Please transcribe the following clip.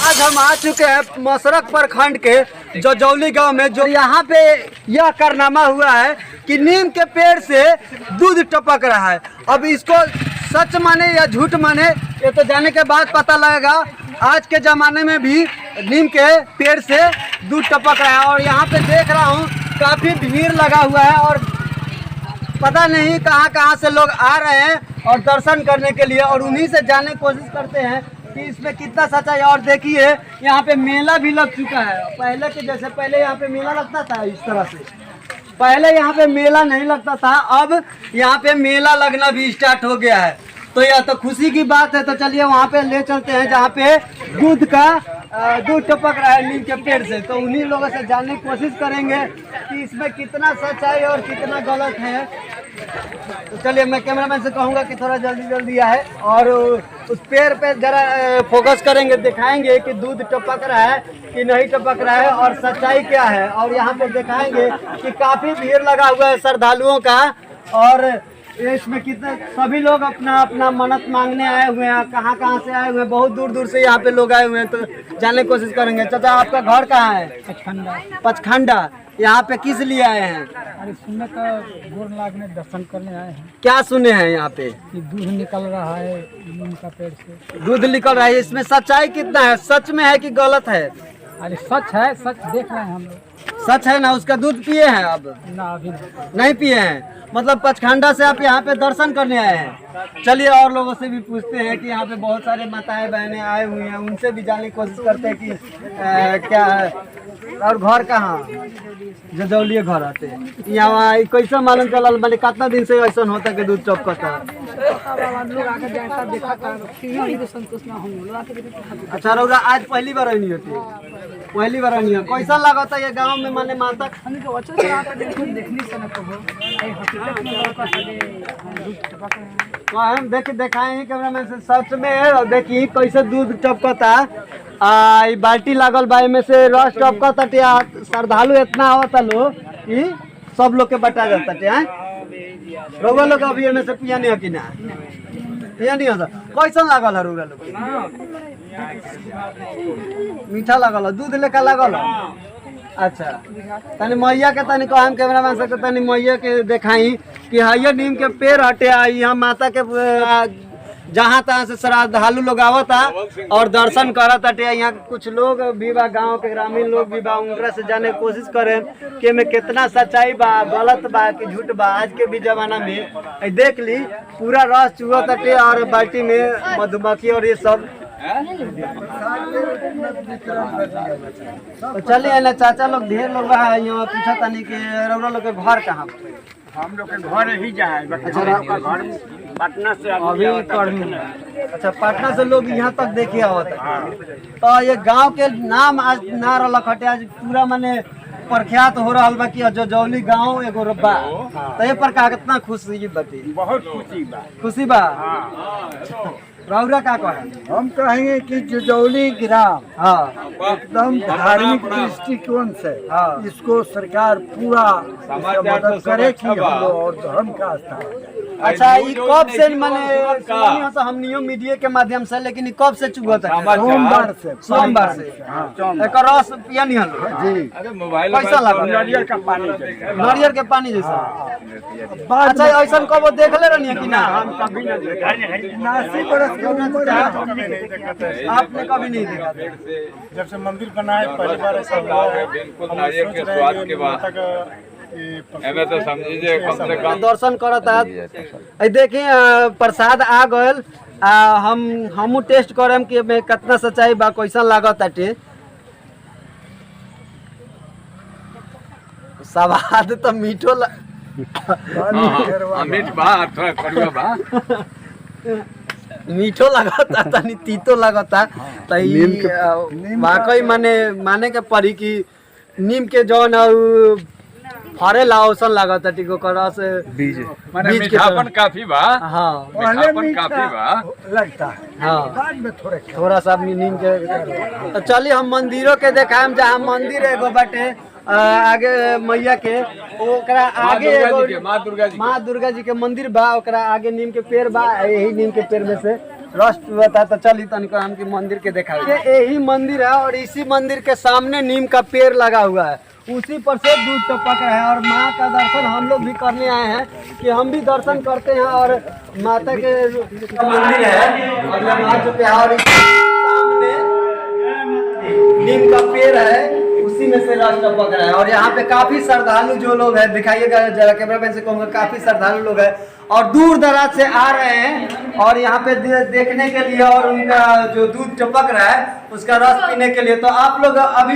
आज हम आ चुके हैं मसरक प्रखंड के जजौली गांव में, जो यहाँ पे यह कारनामा हुआ है कि नीम के पेड़ से दूध टपक रहा है। अब इसको सच माने या झूठ माने ये तो जाने के बाद पता लगेगा। आज के ज़माने में भी नीम के पेड़ से दूध टपक रहा है और यहाँ पे देख रहा हूँ काफ़ी भीड़ लगा हुआ है और पता नहीं कहाँ से लोग आ रहे हैं और दर्शन करने के लिए, और उन्हीं से जानने की कोशिश करते हैं कि इसमें कितना सच्चाई है। और देखिए यहाँ पे मेला भी लग चुका है, पहले के जैसे पहले यहाँ पे मेला लगता था इस तरह से, पहले यहाँ पे मेला नहीं लगता था, अब यहाँ पे मेला लगना भी स्टार्ट हो गया है। तो यह तो खुशी की बात है। तो चलिए वहाँ पे ले चलते हैं जहाँ पे दूध टपक रहा है नीम के पेड़ से। तो उन्हीं लोगों से जानने की कोशिश करेंगे कि इसमें कितना सच्चाई और कितना गलत है। तो चलिए मैं कैमरामैन से कहूँगा कि थोड़ा जल्दी आए और उस पेड़ पे जरा फोकस करेंगे, दिखाएंगे कि दूध टपक रहा है कि नहीं टपक रहा है और सच्चाई क्या है। और यहाँ पे दिखाएंगे कि काफ़ी भीड़ लगा हुआ है श्रद्धालुओं का, और इसमें कितने सभी लोग अपना मन्नत मांगने आए हुए हैं। कहाँ से आए हुए हैं, बहुत दूर से यहाँ पे लोग आए हुए हैं। तो जानने की कोशिश करेंगे। चाचा आपका घर कहाँ है? पचखंडा। यहाँ पे किस लिए आए हैं? अरे सुनने का गोर लागने दर्शन करने आए हैं। क्या सुने हैं यहाँ पे? कि दूध निकल रहा है नीम का पेड़ से। दूध निकल रहा है, इसमें सच्चाई कितना है? सच में है कि गलत है? अरे सच है, सच देख रहे हैं हम लोग। सच है ना? उसका दूध पिए हैं? अब ना अभी नहीं पिए हैं। मतलब पचखंडा से आप यहाँ पे दर्शन करने आए हैं। चलिए और लोगों से भी पूछते हैं कि यहाँ पे बहुत सारे माताएं बहनें आए हुए हैं, उनसे भी जानने की कोशिश करते हैं कि क्या है। और घर कहाँ? जजौली घर आते हैं यहाँ। कैसे मालूम चलल मैंने कितना दिन से ऐसा होता है कि दूध टपकता है? अच्छा रौरा आज पहली बार नहीं होती? पहली बार नहीं है। कैसा लगता है ये गाँव में? माने माता हम दिखाए हैं कैमरामैन से, सच में है। और देखिए कैसे दूध टपकता। बाल्टी लागल बा, में से रस टपकता। श्रद्धालु इतना आवता लोग कि सब लोग के बटा जाता है। रउआ लोग अभी में से पिया नहीं है कि ना? पिया नहीं होता। कैसा लागल है रउआ लोग? मीठा लागल, दूध लेकर लागल। अच्छा तनी मैया के तनी कहम कैमरामैन से तनी मैया के दिखाई कि हाइया नीम के पेड़ हटे यहाँ माता के जहाँ तहाँ से श्रद्धालु लोग आवता और दर्शन करता। यहाँ कुछ लोग भी बा, गाँव के ग्रामीण लोग भी बा, उनका से जाने की कोशिश करें कि में कितना सच्चाई बा, गलत बा कि झूठ बा। आज के भी जमाना में देख ली पूरा रस चुहताटे और बाल्टी में मधुमक्खी और ये सब। तो चलिए ना चाचा लोग ढेर लोग यहाँ पूछा तानी कि रउरा लोग के घर कहाँ? हम लोग के घर ही जाए। पटना से अभी अच्छा पटना से लोग यहाँ तक देखे आवता। तो ये गांव के नाम आज ना रख हटे, आज पूरा माने प्रख्यात हो रहा बा कि जजौली गांव एगो बा। तो ये पर का कितना खुशी बाती? बहुत खुशी बा। रउरा का कहे? हम कहेंगे कि जजौली ग्राम एकदम धार्मिक दृष्टिकोण से इसको सरकार पूरा मदद करे कि हम लोग और धर्म का स्थान। अच्छा ये कब से माने हमनियो मीडिया के माध्यम से, लेकिन कब से चुगत है? सोमवार से। एक रस पिया नहीं हल जी। कैसा लगा? नारियल के पानी जैसा। अच्छा ऐसा कब देखले रहनी है कि ना? हम कभी नहीं देखा। 80 बरस की उम्र है। आपने कभी नहीं देखा? जब से मंदिर बना है पहली बार ऐसा हुआ है। नारियल के स्वाद के बाद एमे तो समझिए कम से कम दर्शन करता है। देखिए प्रसाद आ गल। हम टेस्ट करम कि में कितना सच्चाई बा, कैसा लागत आटे। स्वाद तो मीठो मीठ बा थोड़ा कड़वा बा, मीठो लगता तनी तीतो लगता। वाकई माने के पड़ी कि नीम के जौन फरेला औसन लागत टिको करस बीज के मीठापन काफी बा। हाँ मीठापन काफी बा लगता है। हाँ बाद में थोड़ा सा नीम के। तो चलिए हम मंदिरों के देखाएम। जहाँ मंदिर एगो बाटे आगे मैया के, ओकरा आगे माँ दुर्गा जी के मंदिर बा, ओकरा आगे नीम के पेड़ बा। यही नीम के पेड़ में से रस पीता तो चली तनिक हम की मंदिर के देखा यही मंदिर है और इसी मंदिर के सामने नीम का पेड़ लगा हुआ है, उसी पर से दूध टपक रहा है। और माँ का दर्शन हम लोग भी करने आए हैं कि हम भी दर्शन करते हैं। और माता के मंदिर है और माँ जो प्यार सामने नीम का पेड़ है, उसी में से रस टपक रहा है। और यहाँ पे काफी श्रद्धालु जो लोग हैं, दिखाइएगा जरा कैमरामैन से कहूँगा, काफी श्रद्धालु लोग हैं और दूर दराज से आ रहे हैं और यहाँ पे देखने के लिए और उनका जो दूध टपक रहा है उसका रस पीने के लिए। तो आप लोग अभी